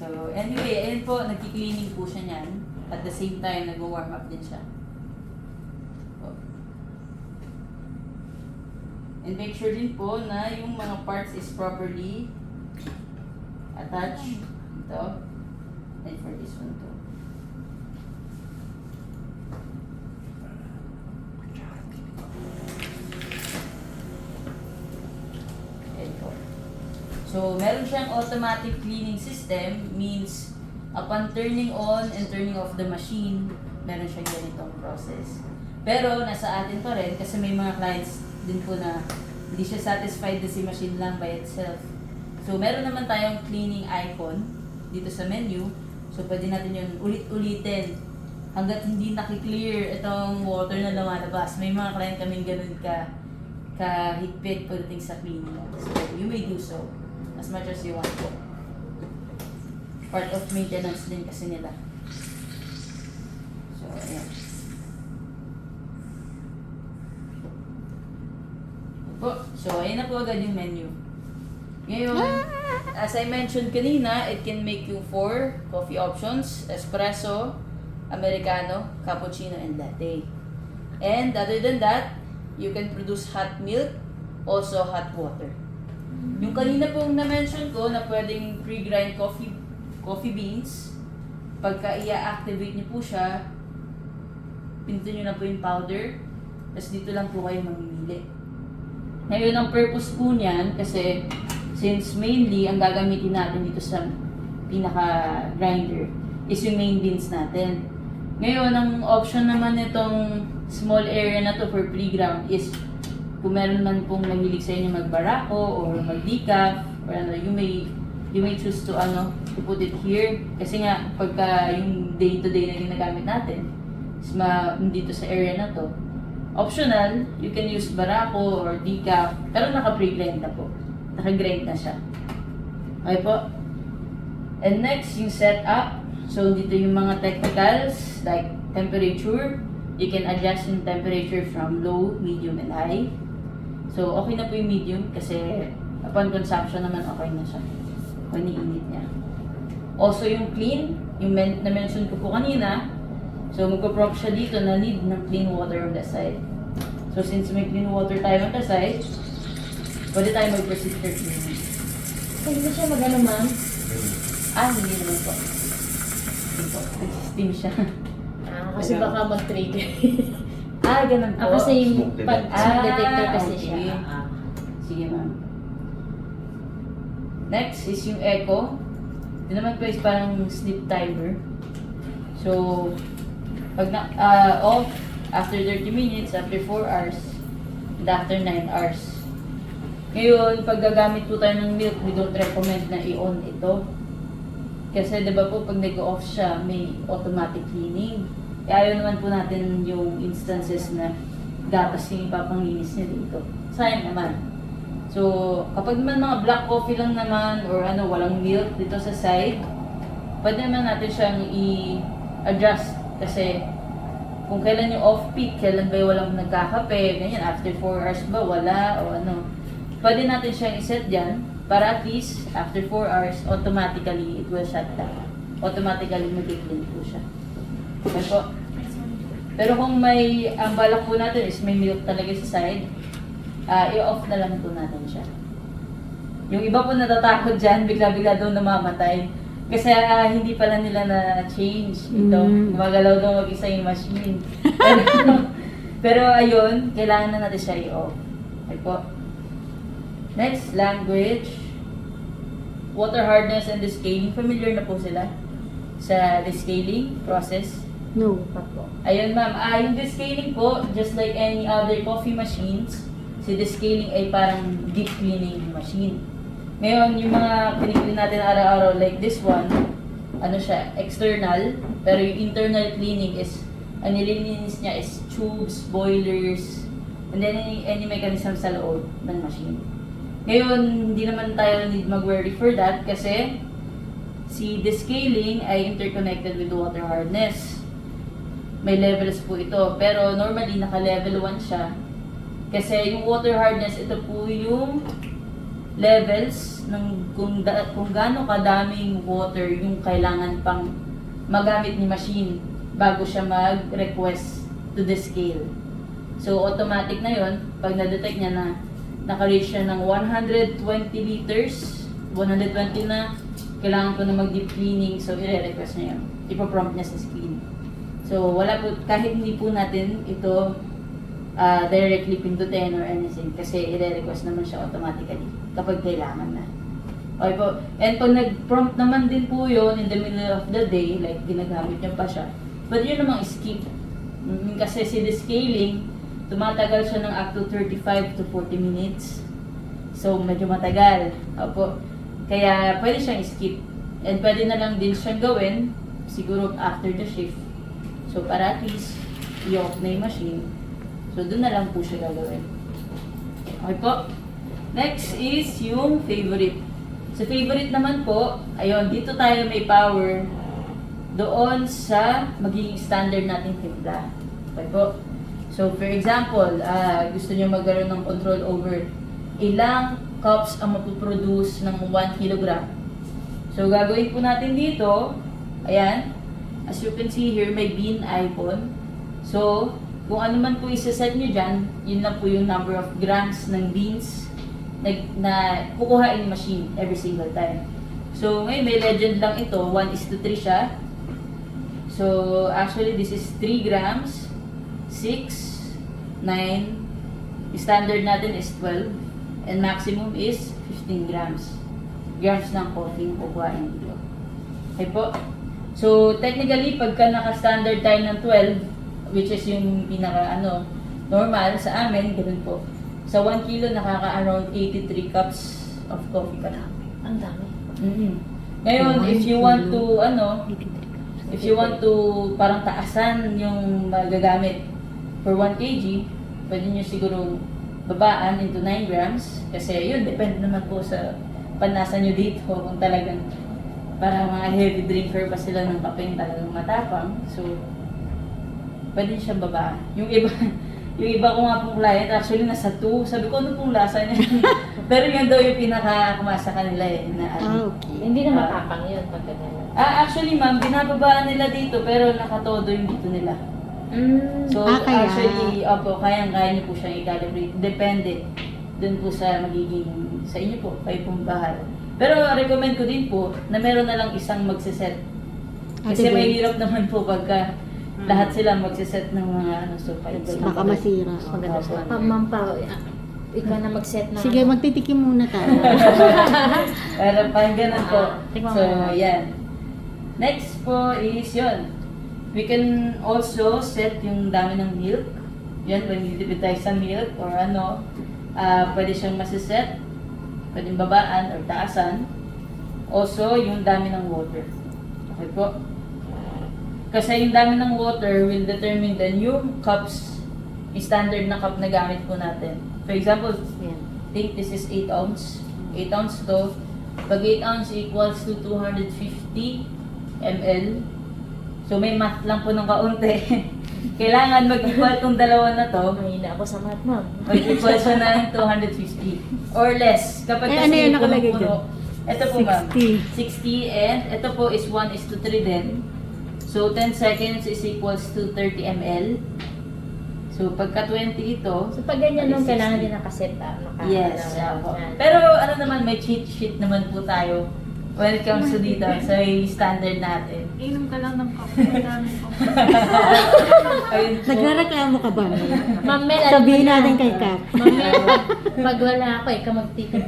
So, anyway, ayun po, nagki-cleaning po siya niyan. At the same time, nag-warm up din siya. Po. And make sure din po na yung mga parts is properly attached. Ito. And for this one too. Ayan po. So, meron siyang automatic cleaning system, means upon turning on and turning off the machine, meron siyang ganitong process. Pero, nasa atin pa rin, kasi may mga clients din po na hindi siya satisfied na si machine lang by itself. So, meron naman tayong cleaning icon dito sa menu. So, pwede natin yun ulit-ulitin hanggat hindi nakiklear itong water na lumalabas. May mga client kaming ganun kahigpit pagdating sa cleaning. So, you may do so as much as you want po. Part of maintenance din kasi nila. So, ayan. Po. So, ayan na po agad yung menu. Ngayon, as I mentioned kanina, it can make you 4 coffee options: espresso, americano, cappuccino, and latte. And other than that, you can produce hot milk, also hot water. Yung kanina pong na-mention ko na pwedeng pre-grind coffee beans, pagka i-activate niyo po siya, pindutin niyo na po yung powder, tapos dito lang po kayo mamimili. Ngayon, ang purpose po niyan, kasi since mainly ang gagamitin natin dito sa pinaka-grinder is yung main beans natin. Ngayon, ang option naman nitong small area na to for pre-ground is kung meron man pong mahilig sa inyo mag-barako or mag-decaf or ano, you may choose to put it here. Kasi nga, pagka yung day-to-day na ginagamit natin is dito sa area na to, optional, you can use barako or decaf, pero naka-pre-grind na po. Naka-grind na siya. Okay po? And next, yung setup. So, dito yung mga technicals, like temperature. You can adjust yung temperature from low, medium, and high. So, okay na po yung medium kasi upon consumption naman okay na siya. Kung iniinit niya. Also, yung clean, yung na-mention ko po kanina. So, magpo-prompt siya dito na need ng clean water on the side. So, since may clean water tayo on the side, pwede tayo mag-proceed for cleaning. Hindi siya magano, ma'am? Hindi naman po. Hindi po. Nag-steam siya. Kasi baka mag-trigger. Ganun po. Kasi yung Smoke detector. pag-detector kasi okay. siya. Sige, ma'am. Next is yung echo. Ito naman po is parang sleep timer. So, pag off, after 30 minutes, after 4 hours, and after 9 hours. Ngayon, pag gagamit po tayo ng milk, we don't recommend na i-on ito. Kasi diba po, pag nag-off siya, may automatic cleaning. Ayaw naman po natin yung instances na gatas yung ipapanglinis niya dito. Sayang naman. So, kapag naman mga black coffee lang naman, or walang milk dito sa side, pwede naman natin siyang i-adjust. Kasi, kung kailan yung off-peak, kailan ba walang nagkakape, ganyan, after 4 hours ba, wala, o pwede natin siyang iset dyan, para at least, after 4 hours, automatically, it will shut down. Automatically, mag-clean po siya. Okay po. Pero kung ang balak po natin is may milk talaga sa side, i-off na lang po natin siya. Yung iba po natatakot dyan, bigla-bigla daw namamatay. Kasi hindi pala nila na-change ito. Gumagalaw daw mag-isa yung machine. pero ayun, kailangan na natin siya i-off. Okay po. Next, language. Water hardness and descaling. Familiar na po sila sa descaling process? No, pa po. Ayun ma'am, yung descaling po, just like any other coffee machines, si descaling ay parang deep cleaning machine. Ngayon, yung mga kiniklin natin araw-araw like this one, siya, external, pero yung internal cleaning is, ang nililinis niya is tubes, boilers, and then any mechanism sa loob ng machine. Ngayon, hindi naman tayo need mag-worry for that kasi si descaling ay interconnected with water hardness. May levels po ito, pero normally naka-level 1 siya. Kasi yung water hardness, ito po yung levels ng kung gaano kadaming water yung kailangan pang magamit ni machine bago siya mag-request to the scale. So automatic na yon pag na-detect niya na naka-reach siya ng 120 liters, 120 na, kailangan ko na mag-deep cleaning, so i-request niya yun. Ipo-prompt niya sa screen. So wala po, kahit hindi po natin ito directly pindutin or anything kasi i-request naman siya automatically kapag kailangan na. Okay po. And pag nag-prompt naman din po yun in the middle of the day, like ginagamit niya pa siya, but yun namang skip. Kasi si the scaling, tumatagal siya ng up to 35 to 40 minutes. So medyo matagal. Opo. Kaya pwede siyang skip. And pwede na lang din siyang gawin siguro after the shift. So para at least i-off na yung machine. So, doon na lang po siya gagawin. Okay po. Next is yung favorite. Sa favorite naman po, ayun, dito tayo may power doon sa magiging standard nating timpla. Okay po. So, for example, gusto nyo magkaroon ng control over ilang cups ang mapuproduce ng 1 kilogram. So, gagawin po natin dito, ayan, as you can see here, may bean icon. So, kung ano man po isa-set nyo dyan, yun lang po yung number of grams ng beans na kukuhain yung machine every single time. So, ngayon may legend lang ito, 1:3 siya. So, actually this is 3 grams, 6, 9, standard natin is 12, and maximum is 15 grams. Grams ng coffee yung kukuhain dito. Okay po? So, technically, pagka naka-standard tayo ng 12, which is yung pinaka normal sa amin, ganun po. Sa 1 kilo, nakaka-around 83 cups of coffee ka na. Ang dami. Ngayon, if you want to parang taasan yung magagamit for 1 kg, pwede nyo siguro babaan into 9 grams. Kasi yun, depende naman po sa panlasa nyo dito kung talagang parang mga heavy drinker pa sila ng kapeng talagang matapang. So, pwede siyang baba. Yung iba ko nga pong client, actually nasa 2. Sabi ko, ano pong lasa niya? Pero yun daw yung pinaka-kumasa kanila eh. Okay. Hindi na matapang yun pag ganun. Actually ma'am, binababaan nila dito pero nakatodo yung dito nila. So kaya. actually, kayang-kaya niyo po siyang i-calibrate. Depende dun po sa magiging, sa inyo po, kayo pong bahal. Pero recommend ko din po na meron na lang isang magsiset. Kasi may hirap naman po pagka lahat sila magsiset ng mga so Baka masira. Maganda sa Ma'am Pao, ikaw na mag-set na. Sige, magtitikim muna tayo. Pero parang ganun po. Tingnan So, mo. yan. Next po is yun. We can also set yung dami ng milk. Yan, when nitipid tayo sa milk or pwede siyang masiset. Pwedeng babaan or taasan. Also, yung dami ng water. Okay po. Kasi yung dami ng water will determine then yung cups, yung standard na cup na gamit po natin. For example, think this is 8 ounce. 8 ounce to. Pag 8 ounce equals to 250 ml. So may math lang po ng kaunti. Kailangan mag-equal tong dalawa na to. Mahina ako sa math, ma'am. Mag-equal siya ng 250 or less. Kapag Eh, kasi ano yun nakalagay puno-puno. Ito po ma'am. 60. 60 and ito po is 1:3 din. So 10 seconds is equals to 30 ml. So pagka 20 ito, So pag ganyan nung 60. kailangan din nakaset yes. Pero ano naman, may cheat sheet naman po tayo when it comes to dito sa standard natin. Inom ka lang ng coffee. Madami ko. Ayun po. Nagrereklamo ka ba? Ma'am Mel, Sabihin natin kay Kap. Ma'am Mel, pag wala ako, ikaw magtitim.